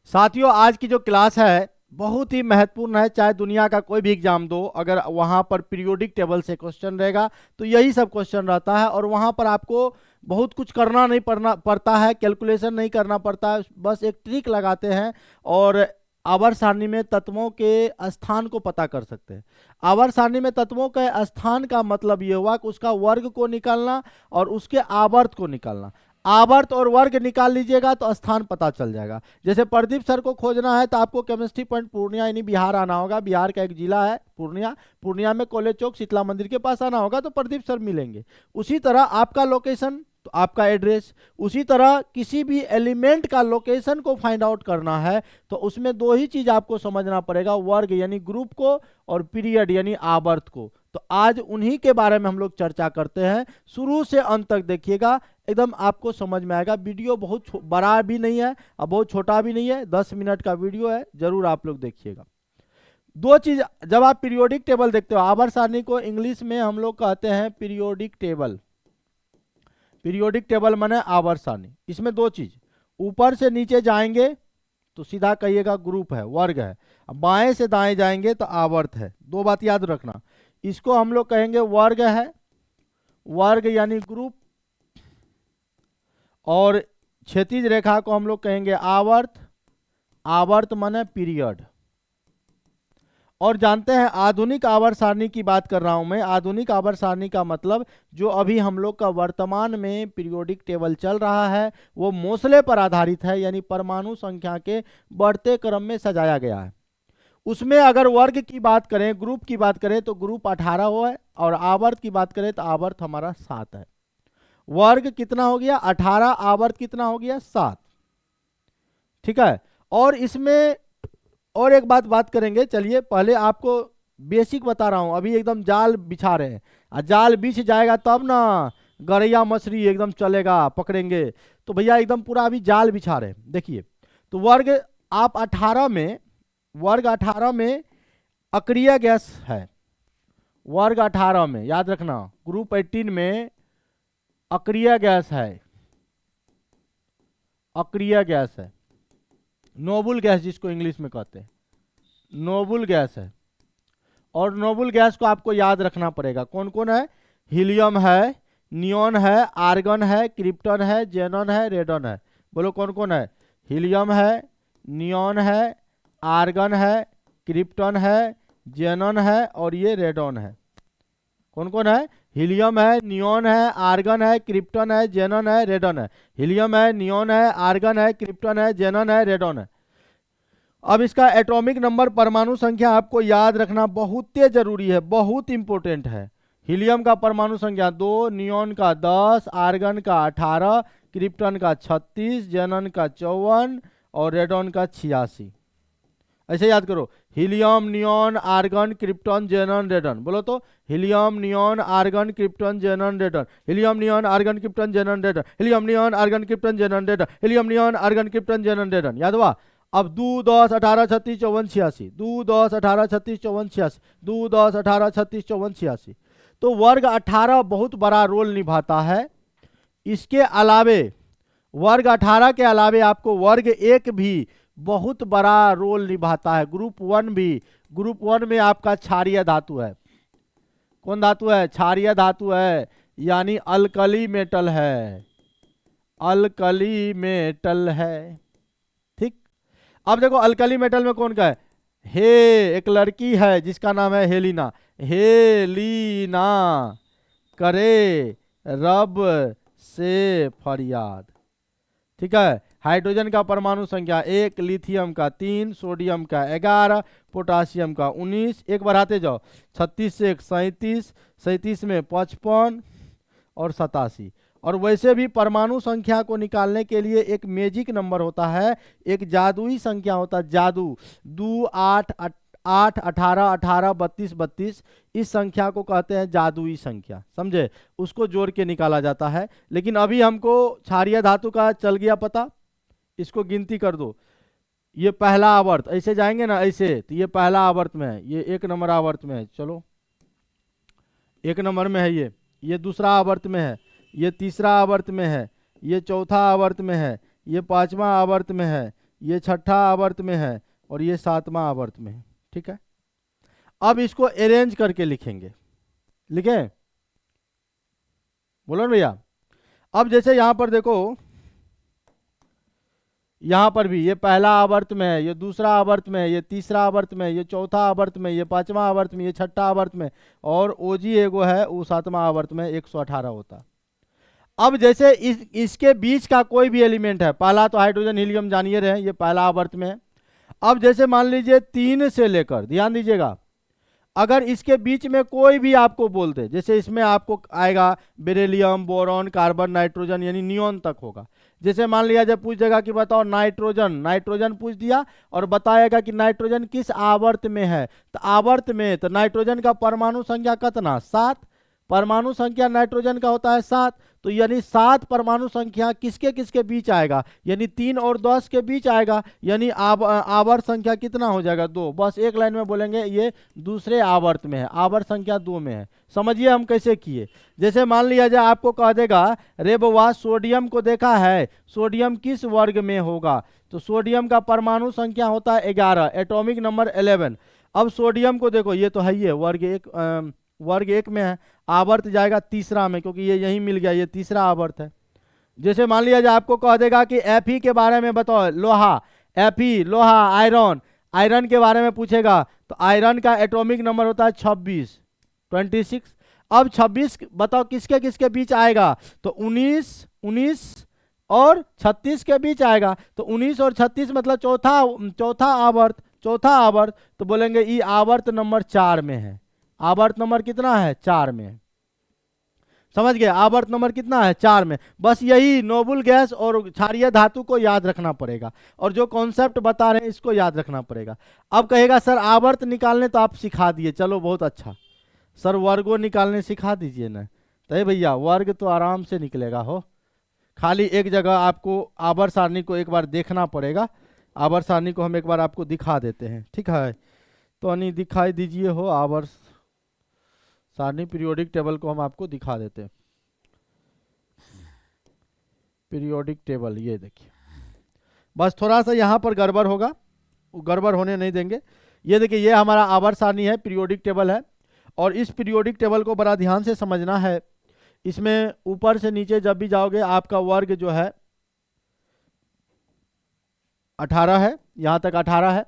साथियों, आज की जो क्लास है बहुत ही महत्वपूर्ण है। चाहे दुनिया का कोई भी एग्जाम दो, अगर वहां पर पीरियोडिक टेबल से क्वेश्चन रहेगा तो यही सब क्वेश्चन रहता है। और वहां पर आपको बहुत कुछ करना नहीं पड़ता है, कैलकुलेशन नहीं करना पड़ता है, बस एक ट्रिक लगाते हैं और आवर्त सारणी में तत्वों के स्थान को पता कर सकते हैं। आवर्त सारणी में तत्वों के स्थान का मतलब ये हुआ कि उसका वर्ग को निकालना और उसके आवर्त को निकालना। आवर्त और वर्ग निकाल लीजिएगा तो स्थान पता चल जाएगा। जैसे प्रदीप सर को खोजना है तो आपको केमिस्ट्री पॉइंट पूर्णिया यानी बिहार आना होगा। बिहार का एक जिला है पूर्णिया। पूर्णिया में कॉलेज चौक शीतला मंदिर के पास आना होगा तो प्रदीप सर मिलेंगे। उसी तरह आपका लोकेशन तो आपका एड्रेस, उसी तरह किसी भी एलिमेंट का लोकेशन को फाइंड आउट करना है तो उसमें दो ही चीज आपको समझना पड़ेगा, वर्ग यानी ग्रुप को और पीरियड यानी आवर्त को। तो आज उन्हीं के बारे में हम लोग चर्चा करते हैं। शुरू से अंत तक देखिएगा, एकदम आपको समझ में आएगा। वीडियो बहुत बड़ा भी नहीं है और बहुत छोटा भी नहीं है, 10 मिनट का वीडियो है, जरूर आप लोग देखिएगा। दो चीज, जब आप पीरियोडिक टेबल देखते हो, आवर्त सारणी को इंग्लिश में हम लोग कहते हैं पीरियोडिक टेबल। पीरियोडिक टेबल माने आवर्त सारणी। इसमें दो चीज, ऊपर से नीचे जाएंगे तो सीधा कहिएगा ग्रुप है, वर्ग है। अब बाएं से दाएं जाएंगे तो आवर्त है। दो बात याद रखना, इसको हम लोग कहेंगे वर्ग है, वर्ग यानी ग्रुप, और क्षैतिज रेखा को हम लोग कहेंगे आवर्त। आवर्त माने पीरियड। और जानते हैं आधुनिक आवर्त सारणी की बात कर रहा हूं मैं। आधुनिक आवर्त सारणी का मतलब जो अभी हम लोग का वर्तमान में पीरियोडिक टेबल चल रहा है वो मोसले पर आधारित है, यानी परमाणु संख्या के बढ़ते क्रम में सजाया गया है। उसमें अगर वर्ग की बात करें, ग्रुप की बात करें तो ग्रुप 18 हो है, और आवर्त की बात करें तो आवर्त हमारा 7 है। वर्ग कितना हो गया 18, आवर्त कितना हो गया 7। ठीक है। और इसमें और एक बात करेंगे। चलिए पहले आपको बेसिक बता रहा हूं। अभी एकदम जाल बिछा रहे हैं, और जाल बिछ जाएगा तब ना गरैया मछली एकदम चलेगा, पकड़ेंगे। तो भैया एकदम पूरा अभी जाल बिछा रहे हैं। देखिए, तो वर्ग आप 18 में, वर्ग 18 में अक्रिय गैस है। वर्ग 18 में याद रखना, ग्रुप 18 में अक्रिय गैस है। अक्रिय गैस है, नोबल गैस जिसको इंग्लिश में कहते हैं, नोबल गैस है। और नोबल गैस को आपको याद रखना पड़ेगा। कौन कौन है? हीलियम है, नियॉन है, आर्गन है, क्रिप्टन है, जेनॉन है, रेडन है। बोलो कौन कौन है? हीलियम है, नियॉन है, आर्गन है, क्रिप्टन है, जेनॉन है, और ये रेडन है। कौन कौन है? हीलियम है, नियॉन है, आर्गन है, क्रिप्टन है, जेनॉन है, रेडन है। हीलियम है, नियॉन है, आर्गन है, क्रिप्टन है, जेनॉन है, रेडन है। अब इसका एटॉमिक नंबर, परमाणु संख्या आपको याद रखना बहुत ही जरूरी है, बहुत इंपॉर्टेंट है। हीलियम का परमाणु संख्या 2, नियॉन का 10, आर्गन का 18, क्रिप्टन का 36, जेनॉन का 54 और रेडन का 86। ऐसे याद करो, helium, neon, argon, krypton, xenon, radon. बोलो तो, helium, neon, argon, krypton, xenon, radon. Helium, neon, argon, krypton, xenon, radon. Helium, neon, argon, krypton, xenon, radon. Helium, neon, argon, krypton, xenon, radon. याद हुआ? अब 2, 10, 18, 36, 54, 86, 2, 10, 18, 36, 54, 86, 2, 10, 18, 36, 54, 86। तो वर्ग 18 बहुत बड़ा रोल निभाता है। इसके अलावे, वर्ग 18 के अलावे आपको वर्ग 1 भी बहुत बड़ा रोल निभाता है। ग्रुप 1 भी। ग्रुप 1 में आपका क्षारीय धातु है। कौन धातु है? क्षारीय धातु है, यानी अल्कली मेटल है। अल्कली मेटल है। ठीक। अब देखो अल्कली मेटल में कौन का है? हे, एक लड़की है जिसका नाम है हेलिना। हेलिना करे रब से फरियाद। ठीक है। हाइड्रोजन का परमाणु संख्या 1, लिथियम का 3, सोडियम का 11, पोटासियम का 19। एक बढ़ाते जाओ, 36 से 1 37, 37 में 55 और 87। और वैसे भी परमाणु संख्या को निकालने के लिए एक मैजिक नंबर होता है, एक जादुई संख्या होता है, जादू। 2, 8, 8, 18, 18, 32, 32। इस संख्या को कहते हैं जादुई संख्या, समझे? उसको जोड़ के निकाला जाता है। लेकिन अभी हमको क्षारीय धातु का चल गया पता, इसको गिनती कर दो। ये पहला आवर्त, ऐसे जाएंगे ना ऐसे, तो ये पहला आवर्त में है, ये 1 नंबर आवर्त में है। चलो, 1 नंबर में है, ये दूसरा आवर्त में है, ये तीसरा आवर्त में है, ये चौथा आवर्त में है, ये 5वां आवर्त में है, ये छठा आवर्त में है और ये सातवां आवर्त में है। ठीक है, अब इसको अरेंज करके लिखेंगे। लिखें, बोलो ना भैया। अब जैसे यहां पर देखो, यहां पर भी ये पहला आवर्त में है, ये दूसरा आवर्त में है, ये तीसरा आवर्त में है, ये चौथा आवर्त में, ये पांचवा आवर्त में, ये छठा आवर्त में, और ओजी एगो है वो सातवां आवर्त में 118 होता। अब जैसे इसके बीच का कोई भी एलिमेंट है, पहला तो हाइड्रोजन हीलियम जानिए रहे, ये पहला आवर्त में है। अब जैसे मान लीजिए 3 से लेकर, ध्यान दीजिएगा, अगर इसके बीच में कोई भी आपको बोल दे, जैसे इसमें आपको आएगा बेरिलियम, बोरॉन, कार्बन, नाइट्रोजन, यानी नियॉन तक होगा। जैसे मान लिया जब पूछ देगा कि बताओ नाइट्रोजन, नाइट्रोजन पूछ दिया और बताएगा कि नाइट्रोजन किस आवर्त में है, तो आवर्त में तो नाइट्रोजन का परमाणु संख्या कितना, 7, परमाणु संख्या नाइट्रोजन का होता है 7, तो यानी 7 परमाणु संख्या किसके किसके बीच आएगा, यानी 3 और 10 के बीच आएगा, यानी आवर्त संख्या कितना हो जाएगा, 2। बस एक लाइन में बोलेंगे ये दूसरे आवर्त में है, आवर्त संख्या 2 में है। समझिए हम कैसे किए। जैसे मान लिया जाए आपको कह देगा रे बउआ सोडियम को देखा है, सोडियम किस वर्ग में होगा, तो सोडियम का परमाणु संख्या होता है 11, एटॉमिक नंबर 11। अब सोडियम को देखो, ये तो है ही है, वर्ग एक में है, आवर्त जाएगा तीसरा में, क्योंकि ये यही मिल गया, ये तीसरा आवर्त है। जैसे मान लिया जाए आपको कह देगा कि Fe के बारे में बताओ, लोहा, Fe लोहा, आयरन, आयरन के बारे में पूछेगा, तो आयरन का एटॉमिक नंबर होता है 26। अब 26 बताओ किसके किसके बीच आएगा, तो 19 और 36 के बीच आएगा, तो 19 और 36 मतलब चौथा आवर्त, तो बोलेंगे ये आवर्त नंबर 4 में है। आवर्त नंबर कितना है, 4 में। समझ गए, आवर्त नंबर कितना है, 4 में। बस यही नोबल गैस और क्षारीय धातु को याद रखना पड़ेगा, और जो कॉन्सेप्ट बता रहे हैं इसको याद रखना पड़ेगा। अब कहेगा सर आवर्त निकालने तो आप सिखा दिए, चलो बहुत अच्छा, सर वर्गो निकालने सिखा दीजिए ना। तो भैया वर्ग तो आराम से निकलेगा हो, खाली एक जगह आपको आवर्त सारणी को एक बार देखना पड़ेगा। आवर्त सारणी को हम एक बार आपको दिखा देते हैं, ठीक है, तो नहीं दिखाई दीजिए हो आवर्त सारणी, पीरियोडिक टेबल को हम आपको दिखा देते हैं। पीरियोडिक टेबल ये देखिए, बस थोड़ा सा यहाँ पर गड़बड़ होगा, गड़बड़ होने नहीं देंगे। ये देखिए ये हमारा आवर्त सारणी है, पीरियोडिक टेबल है, और इस पीरियोडिक टेबल को बड़ा ध्यान से समझना है। इसमें ऊपर से नीचे जब भी जाओगे आपका वर्ग जो है 18 है, यहाँ तक 18 है।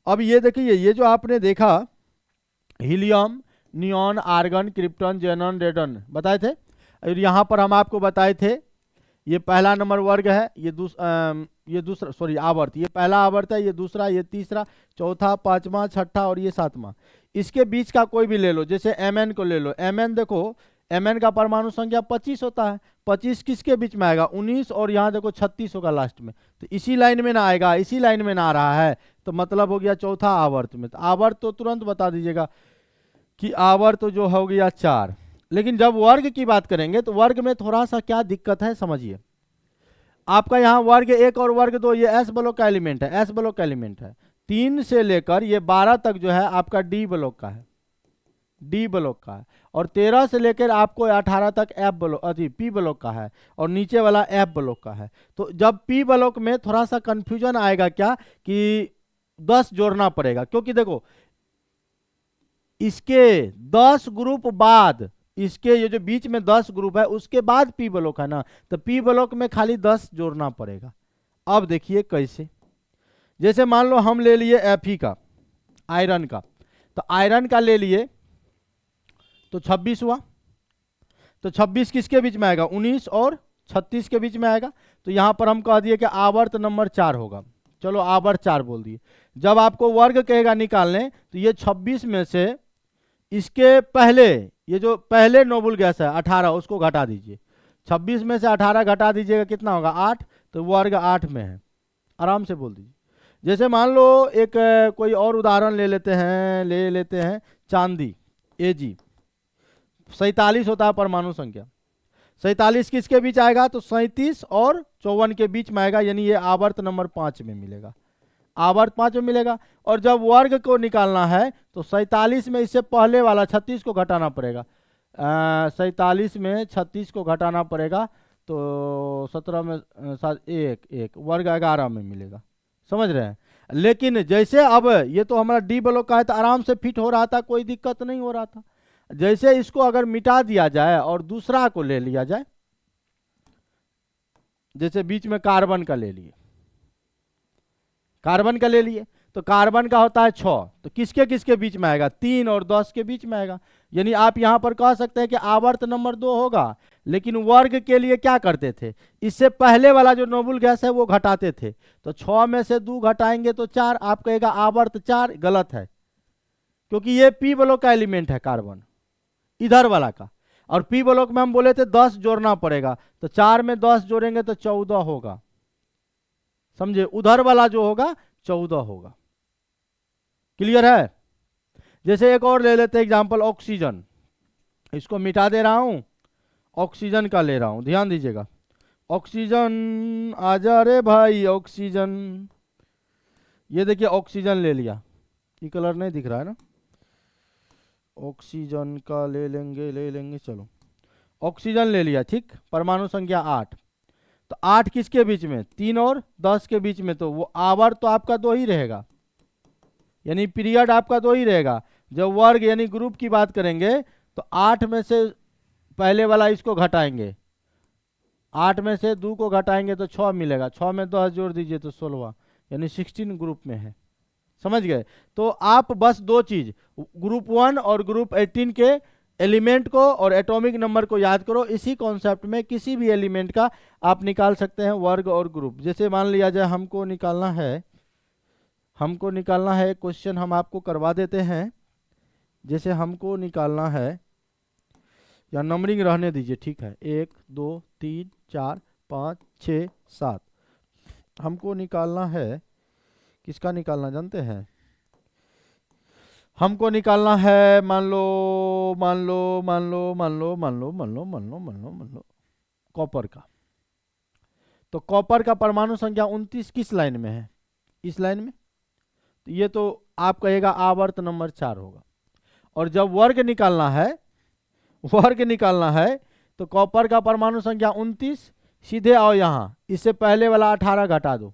अब ये देखिए ये जो आपने देखा हीलियम, नियॉन, आर्गन, क्रिप्टन, जेनन, रेडन बताए थे, और यहाँ पर हम आपको बताए थे ये पहला नंबर वर्ग है, ये दूसरा सॉरी आवर्त, ये पहला आवर्त है, ये दूसरा, ये तीसरा, चौथा, पांचवा, छठा और ये सातवां। इसके बीच का कोई भी ले लो, जैसे Mn को ले लो, Mn देखो Mn का परमाणु संख्या 25 होता है, 25 किसके बीच में आएगा, 19, और यहाँ देखो 36 होगा लास्ट में, तो इसी लाइन में ना आएगा, इसी लाइन में ना आ रहा है, तो मतलब हो गया चौथा आवर्त में। तो आवर्त तो तुरंत बता दीजिएगा कि आवर्त तो जो हो गया 4। लेकिन जब वर्ग की बात करेंगे तो वर्ग में थोड़ा सा क्या दिक्कत है समझिए। आपका यहाँ वर्ग 1 और वर्ग 2 ये S ब्लॉक का एलिमेंट है, S ब्लॉक का एलिमेंट है। 3 से लेकर ये 12 तक जो है आपका D ब्लॉक का है, D ब्लॉक का है, और 13 से लेकर आपको 18 तक F ब्लॉक P ब्लॉक का है, और नीचे वाला F ब्लॉक का है। तो जब P ब्लॉक में थोड़ा सा कंफ्यूजन आएगा क्या कि 10 जोड़ना पड़ेगा, क्योंकि देखो इसके 10 ग्रुप बाद, इसके ये जो बीच में 10 ग्रुप है उसके बाद P ब्लॉक है ना, तो P ब्लॉक में खाली 10 जोड़ना पड़ेगा। अब देखिए कैसे, जैसे मान लो हम ले लिए Fe का, आयरन का, तो आयरन का ले लिए तो 26 हुआ, तो 26 किसके बीच में आएगा, 19 और 36 के बीच में आएगा, तो यहां पर हम कह दिए कि आवर्त नंबर 4 होगा। चलो आवर्त 4 बोल दिए। जब आपको वर्ग कहेगा निकालने, तो ये 26 में से इसके पहले, ये जो पहले नोबल गैस है 18 उसको घटा दीजिए, 26 में से 18 घटा दीजिएगा, कितना होगा 8, तो वर्ग 8 में है। आराम से बोल दीजिए। जैसे मान लो एक कोई और उदाहरण ले लेते हैं चांदी, Ag 47 होता है परमाणु संख्या, 47 किसके बीच आएगा, तो 37 और 54 के बीच में आएगा, यानी ये आवर्त नंबर 5 में मिलेगा, आवर्त 5 में मिलेगा। और जब वर्ग को निकालना है तो 47 में इससे पहले वाला 36 को घटाना पड़ेगा, 47 में 36 को घटाना पड़ेगा, तो 17 में 1 वर्ग 11 में मिलेगा। समझ रहे हैं। लेकिन जैसे अब ये तो हमारा डी ब्लॉक का है तो आराम से फिट हो रहा था, कोई दिक्कत नहीं हो रहा था। जैसे इसको अगर मिटा दिया जाए और दूसरा को ले लिया जाए, जैसे बीच में कार्बन का ले लिए, कार्बन का ले लिए, तो कार्बन का होता है 6, तो किसके किसके बीच में आएगा, 3 और 10 के बीच में आएगा। यानी आप यहां पर कह सकते हैं कि आवर्त नंबर 2 होगा। लेकिन वर्ग के लिए क्या करते थे, इससे पहले वाला जो नोबल गैस है वो घटाते थे, तो 6 में से 2 घटाएंगे तो 4, आप कहेगा आवर्त 4, गलत है, क्योंकि ये पी ब्लॉक का एलिमेंट है कार्बन, इधर वाला का। और पी ब्लॉक में हम बोले थे 10 जोड़ना पड़ेगा, तो 4 में 10 जोड़ेंगे तो 14 होगा, समझे, उधर वाला जो होगा 14 होगा। क्लियर है। जैसे एक और ले लेते हैं एग्जांपल, ऑक्सीजन, इसको मिटा दे रहा हूं, ऑक्सीजन का ले रहा हूं, ध्यान दीजिएगा। ऑक्सीजन आजा रे भाई ऑक्सीजन, ये देखिए ऑक्सीजन ले लिया, ये कलर नहीं दिख रहा है ना, ऑक्सीजन का ले लेंगे चलो, ऑक्सीजन ले लिया, ठीक, परमाणु संख्या 8। तो 8 किसके बीच में, 3 और 10 के बीच में, तो वो आवर्त तो आपका 2 ही रहेगा, यानी पीरियड आपका 2 ही रहेगा। जब वर्ग यानी ग्रुप की बात करेंगे तो 8 में से पहले वाला इसको घटाएंगे, 8 में से 2 को घटाएंगे तो 6 मिलेगा, 6 में 10 जोड़ दीजिए तो 16, यानी 16 ग्रुप में है, समझ गए। तो आप बस 2 चीज, ग्रुप 1 और ग्रुप 18 के एलिमेंट को और एटॉमिक नंबर को याद करो। इसी कॉन्सेप्ट में किसी भी एलिमेंट का आप निकाल सकते हैं वर्ग और ग्रुप। जैसे मान लिया जाए हमको निकालना है क्वेश्चन, हम आपको करवा देते हैं। जैसे हमको निकालना है, या नंबरिंग रहने दीजिए, ठीक है, 1 2 3 4 5 6 7, हमको निकालना है, किसका निकालना जानते हैं, हमको निकालना है, मान लो कॉपर का। तो कॉपर का परमाणु संख्या 29 किस लाइन में है, इस लाइन में, तो ये तो आप कहेगा आवर्त नंबर 4 होगा। और जब वर्ग निकालना है तो कॉपर का परमाणु संख्या 29, सीधे आओ यहां, इससे पहले वाला 18 घटा दो,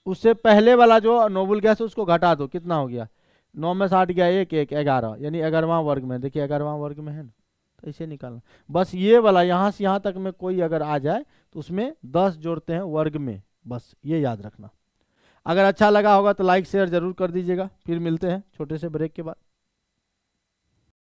उससे पहले वाला जो नोबल गैस उसको घटा दो, कितना हो गया, 9 में 60 गया 1 1 11, यानी 11वां वर्ग में, देखिए 11वां वर्ग में है ना, तो इसे निकालना। बस ये वाला यहां से यहां तक में कोई अगर आ जाए तो उसमें 10 जोड़ते हैं वर्ग में, बस ये याद रखना। अगर अच्छा लगा होगा तो लाइक शेयर जरूर कर दीजिएगा। फिर मिलते हैं छोटे से ब्रेक के बाद।